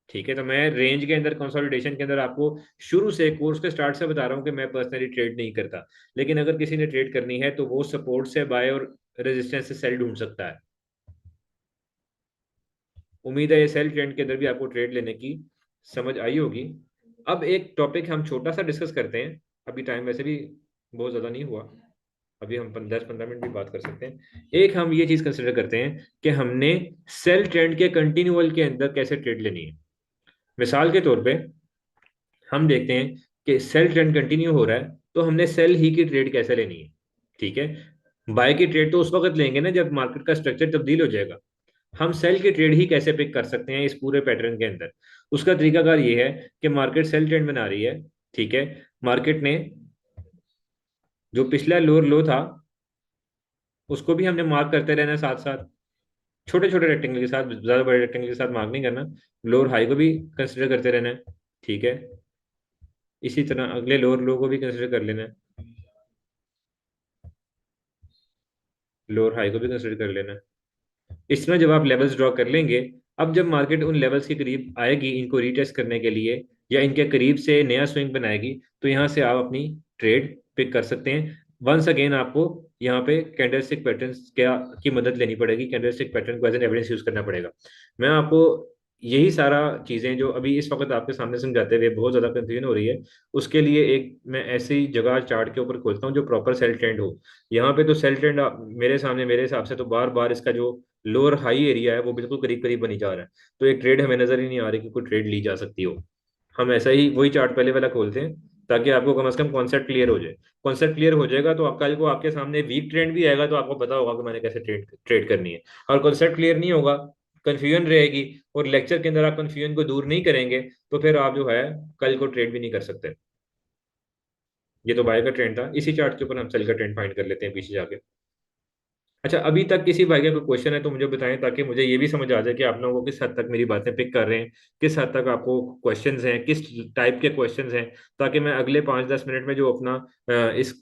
ठीक है, तो मैं रेंज के अंदर कंसोलिडेशन के अंदर आपको शुरू से कोर्स के स्टार्ट से बता रहा हूँ कि मैं पर्सनली ट्रेड नहीं करता। लेकिन अगर किसी ने ट्रेड करनी है तो वो सपोर्ट से बाय और रेजिस्टेंस से सेल ढूंढ सकता है। उम्मीद है ये सेल ट्रेंड के अंदर भी आपको ट्रेड लेने की समझ आई होगी। अब एक टॉपिक हम छोटा सा डिस्कस करते हैं, अभी टाइम वैसे भी बहुत ज़्यादा नहीं हुआ, अभी हम 10-15 मिनट भी बात कर सकते हैं। एक हम ये चीज़ कंसिडर करते हैं कि हमने सेल ट्रेंड के कंटिन्यूअल के अंदर कैसे ट्रेड लेनी है। मिसाल के तौर पे हम देखते हैं कि सेल ट्रेंड कंटिन्यू हो रहा है, तो हमने सेल ही की ट्रेड कैसे लेनी है। ठीक है, बाय की ट्रेड तो उस वक्त लेंगे ना जब मार्केट का स्ट्रक्चर तब्दील हो जाएगा। हम सेल की ट्रेड ही कैसे पिक कर सकते हैं इस पूरे पैटर्न के अंदर। उसका तरीकाकार ये है कि मार्केट सेल ट्रेंड बना रही है। ठीक है, मार्केट ने जो पिछला लोअर लो था उसको भी हमने मार्क करते रहना, साथ साथ छोटे छोटे रेक्टेंगल के साथ, ज्यादा बड़े रेक्टेंगल के साथ मार्क नहीं करना। लोअर हाई को भी कंसिडर करते रहना है। ठीक है, इसी तरह अगले लोअर लो को भी कंसिडर कर लेना है, लोअर हाई को भी कंसिडर कर लेना है। इस तरह जब आप लेवल्स ड्रॉ कर लेंगे, अब जब मार्केट उन लेवल्स के करीब आएगी इनको रीटेस्ट करने के लिए, या इनके करीब से नया स्विंग बनाएगी, तो यहाँ से आप अपनी ट्रेड पिक कर सकते हैं। वंस अगेन आपको यहाँ पे कैंडलस्टिक पैटर्न्स क्या की मदद लेनी पड़ेगी, कैंडलस्टिक पैटर्न को एज एन एविडेंस यूज करना पड़ेगा। मैं आपको यही सारा चीजें जो अभी इस वक्त आपके सामने समझाते हुए बहुत ज्यादा कंफ्यूजन हो रही है, उसके लिए एक मैं ऐसी जगह चार्ट के ऊपर खोलता हूँ जो प्रॉपर सेल ट्रेंड हो। यहाँ पे तो सेल ट्रेंड मेरे सामने, मेरे हिसाब से तो बार बार इसका जो लोअर हाई एरिया है वो बिल्कुल करीब करीब बनी जा रहा है। तो एक ट्रेड हमें नजर ही नहीं आ रही कि कोई ट्रेड ली जा सकती हो। हम ऐसा ही वही चार्ट पहले वाला खोलते हैं ताकि आपको कम से कम कॉन्सेप्ट क्लियर हो जाए। कॉन्सेप्ट क्लियर हो जाएगा तो आप कल को आपके सामने वीक ट्रेंड भी आएगा तो आपको पता होगा कि मैंने कैसे ट्रेड ट्रेड करनी है। और कॉन्सेप्ट क्लियर नहीं होगा, कंफ्यूजन रहेगी, और लेक्चर के अंदर आप कंफ्यूजन को दूर नहीं करेंगे, तो फिर आप जो है कल को ट्रेड भी नहीं कर सकते। ये तो बाय का ट्रेंड था, इसी चार्ट के ऊपर हम सेल का ट्रेंड फाइंड कर लेते हैं पीछे जाके। अच्छा, अभी तक किसी भाई का कोई क्वेश्चन है तो मुझे बताएं, ताकि मुझे ये भी समझ आ जाए कि आप लोगों को किस हद तक मेरी बातें पिक कर रहे हैं, किस हद तक आपको क्वेश्चंस हैं, किस टाइप के क्वेश्चंस हैं, ताकि मैं अगले 5-10 मिनट में जो अपना इस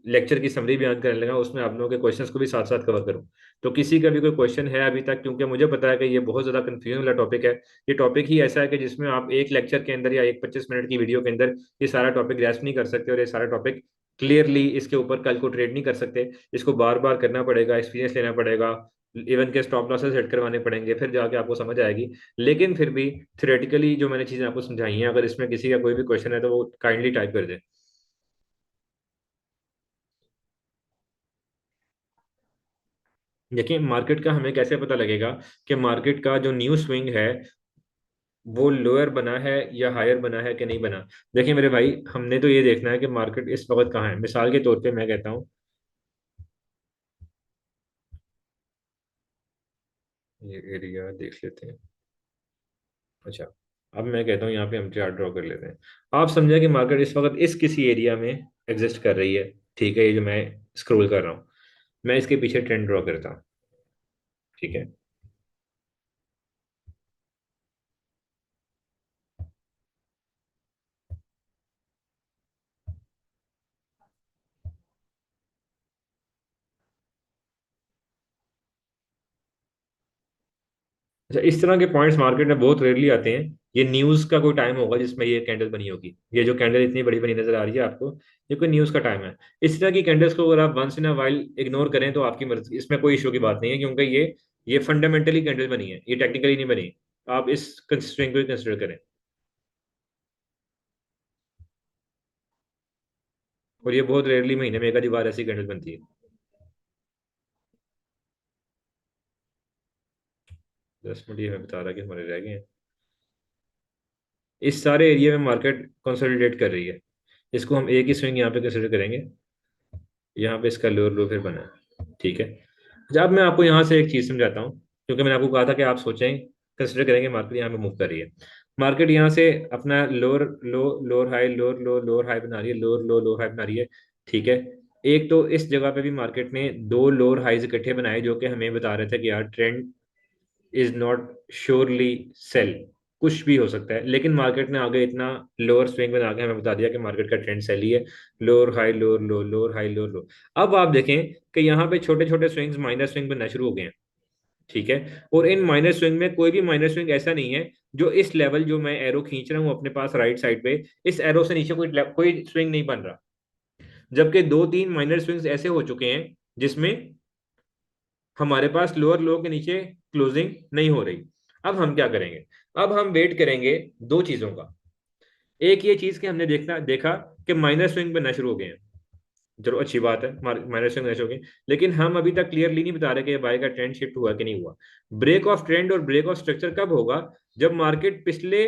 लेक्चर की समरी बयान करने लगा उसमें आप लोगों के क्वेश्चंस को भी साथ साथ कवर करूं। तो किसी का भी कोई क्वेश्चन है अभी तक, क्योंकि मुझे पता है कि ये बहुत ज़्यादा कंफ्यूजन वाला टॉपिक है। ये टॉपिक ही ऐसा है कि जिसमें आप एक लेक्चर के अंदर या एक 25 मिनट की वीडियो के अंदर ये सारा टॉपिक ग्रैस्प नहीं कर सकते, और ये सारा टॉपिक क्लियरली इसके ऊपर कल को ट्रेड नहीं कर सकते। इसको बार बार करना पड़ेगा, एक्सपीरियंस लेना पड़ेगा, इवन के स्टॉप लॉसेस सेट करवाने पड़ेंगे, फिर जाके आपको समझ आएगी। लेकिन फिर भी थ्योरेटिकली जो मैंने चीज़ें आपको समझाई हैं, अगर इसमें किसी का कोई भी क्वेश्चन है तो वो काइंडली टाइप कर दे। देखिए, मार्केट का हमें कैसे पता लगेगा कि मार्केट का जो न्यू स्विंग है वो लोअर बना है या हायर बना है कि नहीं बना। देखिए मेरे भाई, हमने तो ये देखना है कि मार्केट इस वक्त कहाँ है। मिसाल के तौर पे मैं कहता हूँ, ये एरिया देख लेते हैं। अच्छा, अब मैं कहता हूँ यहाँ पे हम चार्ट ड्रॉ कर लेते हैं। आप समझे कि मार्केट इस वक्त इस किसी एरिया में एग्जिस्ट कर रही है। ठीक है, ये जो मैं स्क्रॉल कर रहा हूँ, मैं इसके पीछे ट्रेंड ड्रॉ करता हूँ। ठीक है, अच्छा, इस तरह के पॉइंट्स मार्केट में बहुत रेयरली आते हैं। ये न्यूज का कोई टाइम होगा जिसमें ये कैंडल बनी होगी, ये जो कैंडल इतनी बड़ी बनी नजर आ रही है आपको, ये कोई न्यूज का टाइम है। इस तरह की कैंडल्स को अगर आप once in a while ignore करें तो आपकी मर्जी, इसमें कोई इशू की बात नहीं है, क्योंकि ये फंडामेंटली कैंडल बनी है, ये टेक्निकली नहीं बनी। आप इस कंस्ट्रेंट को कंसिडर करें। और ये बहुत रेयरली महीने में एक आधी बार ऐसी कैंडल बनती है। 10 मिनट ये हमें बता रहा है कि हमारे रह गए हैं। इस सारे एरिया में मार्केट कंसोलिडेट कर रही है। इसको हम एक ही स्विंग यहाँ पे कंसिडर करेंगे। यहाँ पे इसका लोअर लो फिर बना है। ठीक है, जब मैं आपको यहाँ से एक चीज समझाता हूँ, क्योंकि मैंने आपको कहा था कि आप सोचें, कंसिडर करेंगे मार्केट यहाँ पे मूव कर रही है। मार्केट यहाँ से अपना लोअर लो, लोअर हाई, लोअर लो, लोअर हाई बना रही है, लोअर लो, लोअर हाई बना रही है। ठीक है, एक तो इस जगह पे भी मार्केट ने दो लोअर हाईज इकट्ठे बनाए जो कि हमें बता रहे थे कि यार trend is not surely sell, कुछ भी हो सकता है। लेकिन मार्केट ने आगे इतना लोअर स्विंग बना के हमें बता दिया कि मार्केट का ट्रेंड सेल ही है। लोअर हाई, लोअर लो, लोअर हाई, लोअर लो। अब आप देखें कि यहाँ पे छोटे छोटे स्विंग्स, माइनर स्विंग बनना शुरू हो गए हैं। ठीक है। और इन माइनर स्विंग में कोई भी माइनर स्विंग ऐसा नहीं है जो इस लेवल, जो मैं एरो खींच रहा हूँ अपने पास राइट साइड पे, इस एरो से नीचे कोई कोई स्विंग नहीं बन रहा। जबकि दो तीन माइनर स्विंग्स ऐसे हो चुके हैं जिसमें हमारे पास लोअर लो के नीचे क्लोजिंग नहीं हो रही। अब हम क्या करेंगे? अब हम वेट करेंगे दो चीजों का। एक ये चीज कि हमने देखना देखा कि माइनर स्विंग बनना शुरू हो गए हैं। चलो अच्छी बात है, माइनर स्विंग बनना शुरू हो गए, लेकिन हम अभी तक क्लियरली नहीं बता रहे कि बाय का ट्रेंड शिफ्ट हुआ कि नहीं हुआ। ब्रेक ऑफ ट्रेंड और ब्रेक ऑफ स्ट्रक्चर कब होगा? जब मार्केट पिछले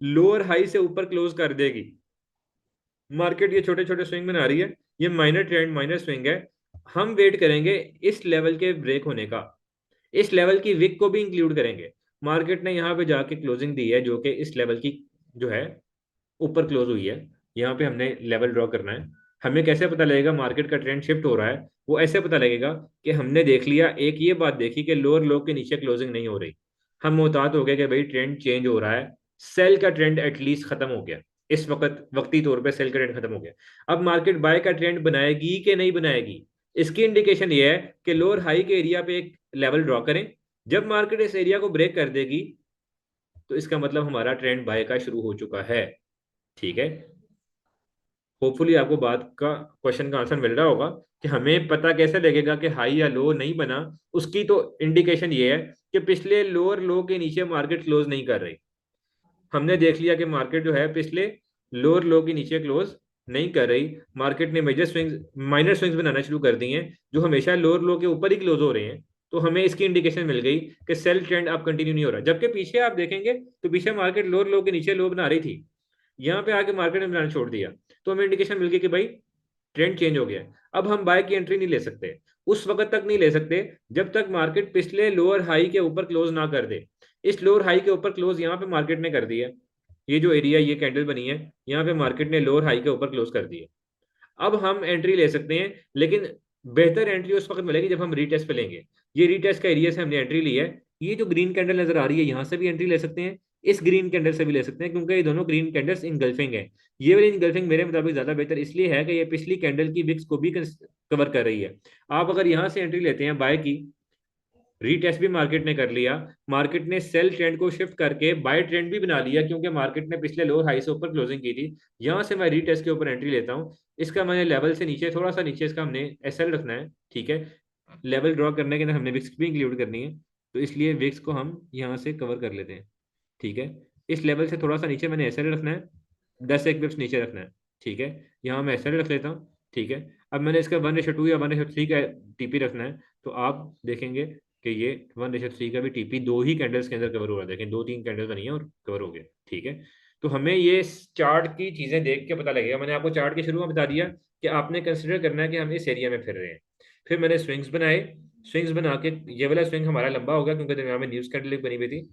लोअर हाई से ऊपर क्लोज कर देगी। मार्केट ये छोटे छोटे स्विंग बना रही है, ये माइनर ट्रेंड माइनर स्विंग है। हम वेट करेंगे इस लेवल के ब्रेक होने का, इस लेवल की विक को भी इंक्लूड करेंगे। मार्केट ने यहाँ पे जाके क्लोजिंग दी है जो कि इस लेवल की जो है ऊपर क्लोज हुई है। यहाँ पे हमने लेवल ड्रॉ करना है। हमें कैसे पता लगेगा मार्केट का ट्रेंड शिफ्ट हो रहा है? वो ऐसे पता लगेगा कि हमने देख लिया, एक ये बात देखी कि लोअर लो के नीचे क्लोजिंग नहीं हो रही। हम मुहतात हो गए कि भाई ट्रेंड चेंज हो रहा है, सेल का ट्रेंड एटलीस्ट खत्म हो गया। इस वक्त वक्ती तौर पे सेल का ट्रेंड खत्म हो गया। अब मार्केट बाय का ट्रेंड बनाएगी कि नहीं बनाएगी, इसकी इंडिकेशन ये है कि लोअर हाई के एरिया पे एक लेवल ड्रॉ करें। जब मार्केट इस एरिया को ब्रेक कर देगी तो इसका मतलब हमारा ट्रेंड बाय का शुरू हो चुका है। ठीक है। होपफुली आपको बात का क्वेश्चन का आंसर मिल रहा होगा कि हमें पता कैसे लगेगा कि हाई या लो नहीं बना। उसकी तो इंडिकेशन ये है कि पिछले लोअर लो के नीचे मार्केट क्लोज नहीं कर रही। हमने देख लिया कि मार्केट जो है पिछले लोअर लो के नीचे क्लोज नहीं कर रही। मार्केट ने मेजर स्विंग्स माइनर स्विंग्स बनाना शुरू कर दी हैं जो हमेशा लोअर लो के ऊपर ही क्लोज हो रहे हैं। तो हमें इसकी इंडिकेशन मिल गई कि सेल ट्रेंड अब कंटिन्यू नहीं हो रहा। जबकि पीछे आप देखेंगे तो पीछे मार्केट लोअर लो के नीचे लो बना रही थी, यहाँ पे आके मार्केट ने बनाना छोड़ दिया। तो हमें इंडिकेशन मिल गई कि भाई ट्रेंड चेंज हो गया है। अब हम बाय की एंट्री नहीं ले सकते, उस वक्त तक नहीं ले सकते जब तक मार्केट पिछले लोअर हाई के ऊपर क्लोज ना कर दे। इस लोअर हाई के ऊपर क्लोज यहाँ पे मार्केट ने कर दिया। ये जो एरिया ये कैंडल बनी है, यहाँ पे मार्केट ने लोअर हाई के ऊपर क्लोज कर दिया। अब हम एंट्री ले सकते हैं, लेकिन बेहतर एंट्री उस वक्त मिलेगी जब हम रीटेस्ट पे लेंगे। ये रीटेस्ट का एरिया से हमने एंट्री ली है। ये जो ग्रीन कैंडल नजर आ रही है यहाँ से भी एंट्री ले सकते हैं, इस ग्रीन कैंडल से भी ले सकते हैं, क्योंकि ये दोनों ग्रीन कैंडल्स इनगल्फिंग है। ये वाली इनगल्फिंग मेरे मुताबिक ज्यादा बेहतर इसलिए है कि ये पिछली कैंडल की विक्स को भी कवर कर रही है। आप अगर यहाँ से एंट्री लेते हैं बाय की, रीटेस्ट भी मार्केट ने कर लिया, मार्केट ने सेल ट्रेंड को शिफ्ट करके बाय ट्रेंड भी बना लिया क्योंकि मार्केट ने पिछले लोअर हाई से ऊपर क्लोजिंग की थी। यहां से मैं रीटेस्ट के ऊपर एंट्री लेता हूं। इसका मैंने लेवल से नीचे थोड़ा सा नीचे इसका हमने एसएल रखना है। ठीक है। लेवल ड्रॉ करने के अंदर हमने विक्स भी इंक्लूड करनी है, तो इसलिए विक्स को हम यहाँ से कवर कर लेते हैं। ठीक है। इस लेवल से थोड़ा सा नीचे मैंने एसएल रखना है, 10 एक बिप्स नीचे रखना है। ठीक है। यहाँ मैं एसएल रख लेता हूँ। ठीक है। अब मैंने इसका 1:2 या 1:3 का टीपी रखना है। तो आप देखेंगे कि ये 1:3 का भी टीपी दो ही कैंडल्स के अंदर कवर हो रहा है। देखें दो तीन कैंडल्स बनी है और कवर हो गया। ठीक है। तो हमें ये चार्ट की चीजें देख के पता लगेगा। मैंने आपको चार्ट के शुरू में बता दिया कि आपने कंसिडर करना है कि हम इस एरिया में फिर रहे हैं। फिर मैंने स्विंग्स बनाए। स्विंग्स बना के ये वाला स्विंग हमारा लंबा हो गया क्योंकि दरमियान में न्यूज कैंडल बनी हुई थी।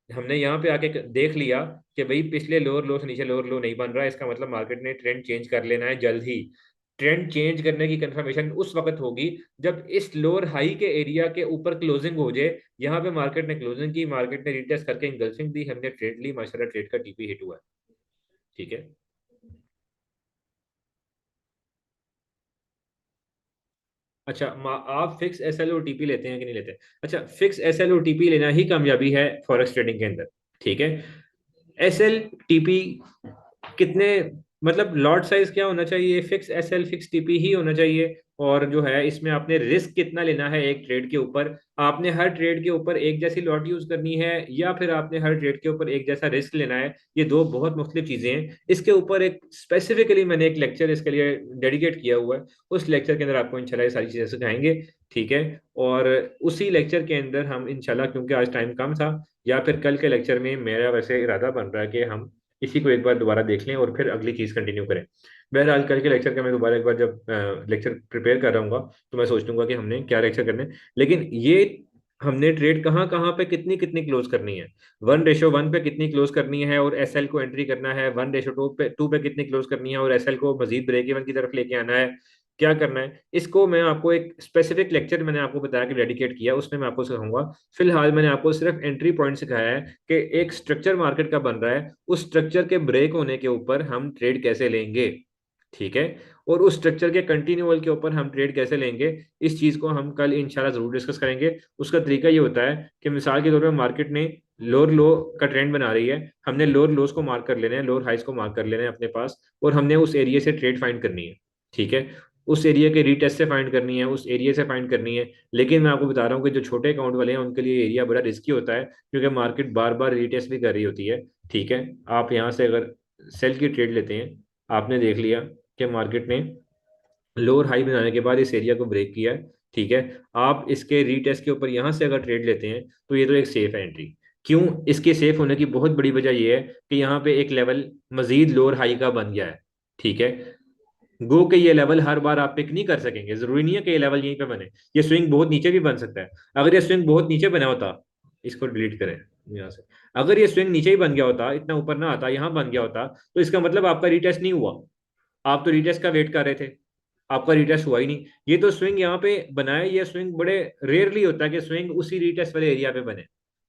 हमने यहाँ पे आके देख लिया कि भाई पिछले लोअर लो से नीचे लोअर लो नहीं बन रहा है, इसका मतलब मार्केट ने ट्रेंड चेंज कर लेना है जल्द ही। ट्रेंड चेंज करने की कंफर्मेशन उस वक्त होगी जब इस लोअर हाई के एरिया के ऊपर क्लोजिंग हो जाए। यहाँ पे मार्केट ने क्लोजिंग की, मार्केट ने रिटेस्ट करके इंगल्फिंग दी, हमने ट्रेड ली, माशाल्लाह ट्रेड का टीपी हिट हुआ है। ठीक है। अच्छा, आप fix S L O TP लेते हैं कि नहीं लेते? अच्छा, fix S L O TP लेना ही कामयाबी है फॉरेक्स ट्रेडिंग के अंदर। ठीक है। एस एल टीपी कितने, मतलब लॉट साइज क्या होना चाहिए? Fix S L fix TP ही होना चाहिए। और जो है इसमें आपने रिस्क कितना लेना है एक ट्रेड के ऊपर? आपने हर ट्रेड के ऊपर एक जैसी लॉट यूज करनी है या फिर आपने हर ट्रेड के ऊपर एक जैसा रिस्क लेना है? ये दो बहुत मुख्तलिफ चीजें हैं। इसके ऊपर एक स्पेसिफिकली मैंने एक लेक्चर इसके लिए डेडिकेट किया हुआ है। उस लेक्चर के अंदर आपको इंशाल्लाह ये सारी चीजें सिखाएंगे। ठीक है। और उसी लेक्चर के अंदर हम इंशाल्लाह, क्योंकि आज टाइम कम था, या फिर कल के लेक्चर में मेरा वैसे इरादा बन रहा है कि हम इसी को एक बार दोबारा देख लें और फिर अगली चीज कंटिन्यू करें। बहरहाल कल के लेक्चर का मैं दोबारा एक बार जब लेक्चर प्रिपेयर कर रहा हूँ तो मैं सोच लूंगा कि हमने क्या लेक्चर करने हैं। लेकिन ये हमने ट्रेड कहाँ कहाँ पे कितनी कितनी क्लोज करनी है, 1:1 पे कितनी क्लोज करनी है और एसएल को एंट्री करना है, 1:2 पे कितनी क्लोज करनी है और एसएल को मजीद ब्रेक इवन की तरफ लेके आना है, क्या करना है, इसको मैं आपको एक स्पेसिफिक लेक्चर मैंने आपको बताया कि डेडिकेट किया, उसमें मैं आपको सिखाऊंगा। फिलहाल मैंने आपको सिर्फ एंट्री पॉइंट सिखाया है कि एक स्ट्रक्चर मार्केट का बन रहा है, उस स्ट्रक्चर के ब्रेक होने के ऊपर हम ट्रेड कैसे लेंगे। ठीक है। और उस स्ट्रक्चर के कंटिन्यूअल के ऊपर हम ट्रेड कैसे लेंगे, इस चीज को हम कल इंशाल्लाह जरूर डिस्कस करेंगे। उसका तरीका ये होता है कि मिसाल के तौर पर मार्केट ने लोअर लो का ट्रेंड बना रही है, हमने लोअर लोस को मार्क कर लेना है, लोअर हाइस को मार्क कर लेना है अपने पास, और हमने उस एरिया से ट्रेड फाइंड करनी है। ठीक है, उस एरिया के रीटेस्ट से फाइंड करनी है, उस एरिया से फाइंड करनी है। लेकिन मैं आपको बता रहा हूँ कि जो छोटे अकाउंट वाले हैं उनके लिए एरिया बड़ा रिस्की होता है, क्योंकि मार्केट बार बार रीटेस्ट भी कर रही होती है। ठीक है, आप यहाँ से अगर सेल की ट्रेड लेते हैं, आपने देख लिया कि मार्केट ने लोअर हाई बनाने के बाद इस एरिया को ब्रेक किया है। ठीक है, आप इसके रीटेस्ट के ऊपर यहाँ से अगर ट्रेड लेते हैं तो ये तो एक सेफ है एंट्री। क्यों? इसके सेफ होने की बहुत बड़ी वजह यह है कि यहाँ पे एक लेवल मजीद लोअर हाई का बन गया है। ठीक है, गो के ये लेवल हर बार आप पिक नहीं कर सकेंगे, जरूरी नहीं है कि ये लेवल यहीं पे बने, ये स्विंग बहुत नीचे भी बन सकता है। अगर ये स्विंग बहुत नीचे बना होता, इसको डिलीट करें यहाँ से, अगर ये स्विंग नीचे ही बन गया होता, इतना ऊपर ना आता, यहाँ बन गया होता, तो इसका मतलब आपका रीटेस्ट नहीं हुआ। आप तो रीटेस्ट का वेट कर रहे थे, आपका रीटेस्ट हुआ ही नहीं। ये तो स्विंग यहाँ पे बनाए, ये स्विंग बड़े रेयरली होता है कि स्विंग उसी रीटेस्ट वाले एरिया पे बने।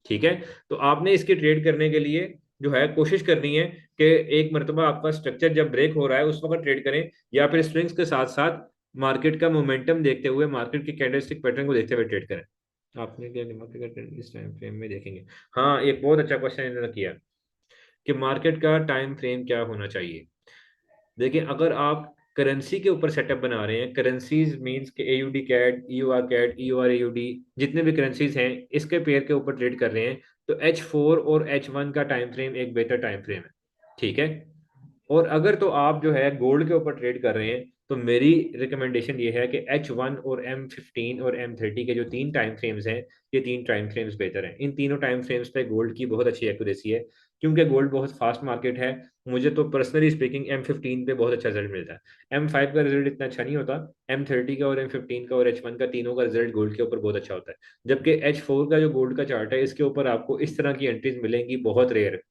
ठीक है, तो आपने इसकी ट्रेड करने के लिए जो है कोशिश करनी है कि एक मरतबा आपका स्ट्रक्चर जब ब्रेक हो रहा है उस वक्त ट्रेड करें, या फिर स्विंग्स के साथ साथ मार्केट का मोमेंटम देखते हुए, मार्केट के कैंडलस्टिक पैटर्न को देखते हुए ट्रेड करें। आपने क्या मार्केट का ट्रेंड इस टाइम फ्रेम में देखेंगे? हाँ, एक बहुत अच्छा क्वेश्चन इन्होंने किया कि मार्केट का टाइम फ्रेम क्या होना चाहिए। देखिए, अगर आप करेंसी के ऊपर सेटअप बना रहे हैं, करेंसीज मींस के एयूडी कैड, ईयूआर कैड, ईयूआर एयूडी, जितने भी करेंसीज हैं इसके पेयर के ऊपर ट्रेड कर रहे हैं, तो H4 और H1 का टाइम फ्रेम एक बेहतर टाइम फ्रेम है। ठीक है, और अगर तो आप जो है गोल्ड के ऊपर ट्रेड कर रहे हैं, तो मेरी रिकमेंडेशन ये है कि H1 और M15 और M30 के जो तीन टाइम फ्रेम्स हैं, ये तीन टाइम फ्रेम्स बेहतर हैं। इन तीनों टाइम फ्रेम्स पे गोल्ड की बहुत अच्छी एक्यूरेसी है, क्योंकि गोल्ड बहुत फास्ट मार्केट है। मुझे तो पर्सनली स्पीकिंग M15 पे बहुत अच्छा रिजल्ट मिलता है। M5 का रिजल्ट इतना अच्छा नहीं होता, M30 का और M15 का और H1 का तीनों का रिजल्ट गोल्ड के ऊपर बहुत अच्छा होता है। जबकि H4 का जो गोल्ड का चार्ट है, इसके ऊपर आपको इस तरह की एंट्रीज मिलेंगी बहुत रेयर।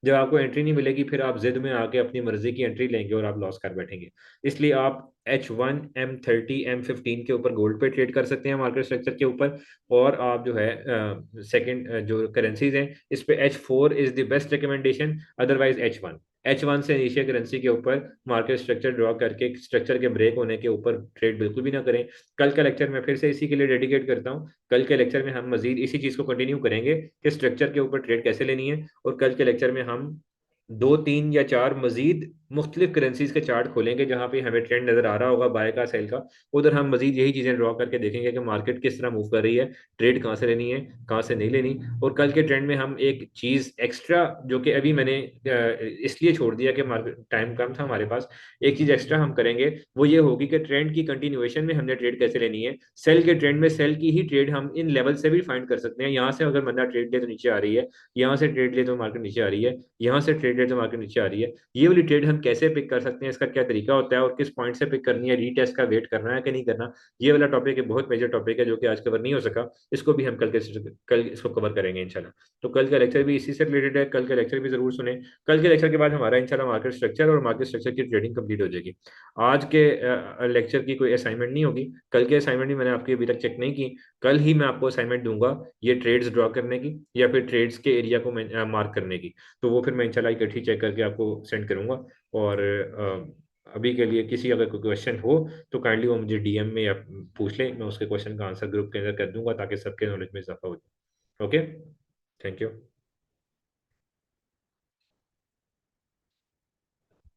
जब आपको एंट्री नहीं मिलेगी, फिर आप जिद में आके अपनी मर्जी की एंट्री लेंगे और आप लॉस कर बैठेंगे। इसलिए आप H1, M30, M15 के ऊपर गोल्ड पे ट्रेड कर सकते हैं मार्केट स्ट्रक्चर के ऊपर। और आप जो है सेकंड जो करेंसीज हैं, इस पे H4 is the best recommendation, otherwise H1। H1 से नीचे करेंसी के ऊपर मार्केट स्ट्रक्चर ड्रॉ करके स्ट्रक्चर के ब्रेक होने के ऊपर ट्रेड बिल्कुल भी ना करें। कल का लेक्चर मैं फिर से इसी के लिए डेडिकेट करता हूँ। कल के लेक्चर में हम मजीद इसी चीज़ को कंटिन्यू करेंगे कि स्ट्रक्चर के ऊपर ट्रेड कैसे लेनी है। और कल के लेक्चर में हम दो तीन या चार मजीद मुख्तलिफ करेंसीज के चार्ट खोलेंगे, जहां पे हमें ट्रेंड नजर आ रहा होगा बाय का सेल का। उधर हम मजीद यही चीजें ड्रॉ करके देखेंगे कि मार्केट किस तरह मूव कर रही है, ट्रेड कहाँ से लेनी है, कहाँ से नहीं लेनी। और कल के ट्रेंड में हम एक चीज एक्स्ट्रा, जो कि अभी मैंने इसलिए छोड़ दिया कि मार्केट टाइम कम था हमारे पास, एक चीज एक्स्ट्रा हम करेंगे, वो ये होगी कि ट्रेंड की कंटिन्यूएशन में हमने ट्रेड कैसे लेनी है। सेल के ट्रेंड में सेल की ही ट्रेड हम इन लेवल से भी फाइंड कर सकते हैं। यहाँ से अगर बंदा ट्रेड ले तो नीचे आ रही है, यहाँ से ट्रेड ले तो मार्केट नीचे आ रही है, यहाँ से ट्रेड ले तो मार्केट नीचे आ रही है। ये वाली ट्रेड हम कैसे पिक कर सकते हैं, इसका क्या तरीका होता है, और किस पॉइंट से पिक करनी है, रीटेस्ट का वेट करना है कि नहीं करना, ये वाला टॉपिक है, बहुत मेजर टॉपिक है जो कि आज कवर नहीं हो सका। इसको भी हम कल इसको कवर करेंगे इंशाल्लाह। तो कल का लेक्चर भी इसी से रिलेटेड है, कल का लेक्चर भी जरूर सुने। कल के लेक्चर के बाद हमारा इंशाल्लाह मार्केट स्ट्रक्चर और मार्केट स्ट्रक्चर की ट्रेडिंग कंप्लीट हो जाएगी। आज के लेक्चर की कोई असाइनमेंट नहीं होगी, कल के असाइनमेंट भी मैंने आपकी अभी तक चेक नहीं की। कल ही मैं आपको असाइनमेंट दूंगा, ये ट्रेड्स ड्रॉ करने की या फिर ट्रेड्स के एरिया को मार्क करने की। तो वो फिर मैं इंशाल्लाह इकट्ठी चेक करके आपको सेंड करूंगा। और अभी के लिए किसी अगर कोई क्वेश्चन हो तो काइंडली वो मुझे डीएम में या पूछ लें, मैं उसके क्वेश्चन का आंसर ग्रुप के अंदर कर दूंगा ताकि सबके नॉलेज में इजाफा हो जाए। Okay, thank you.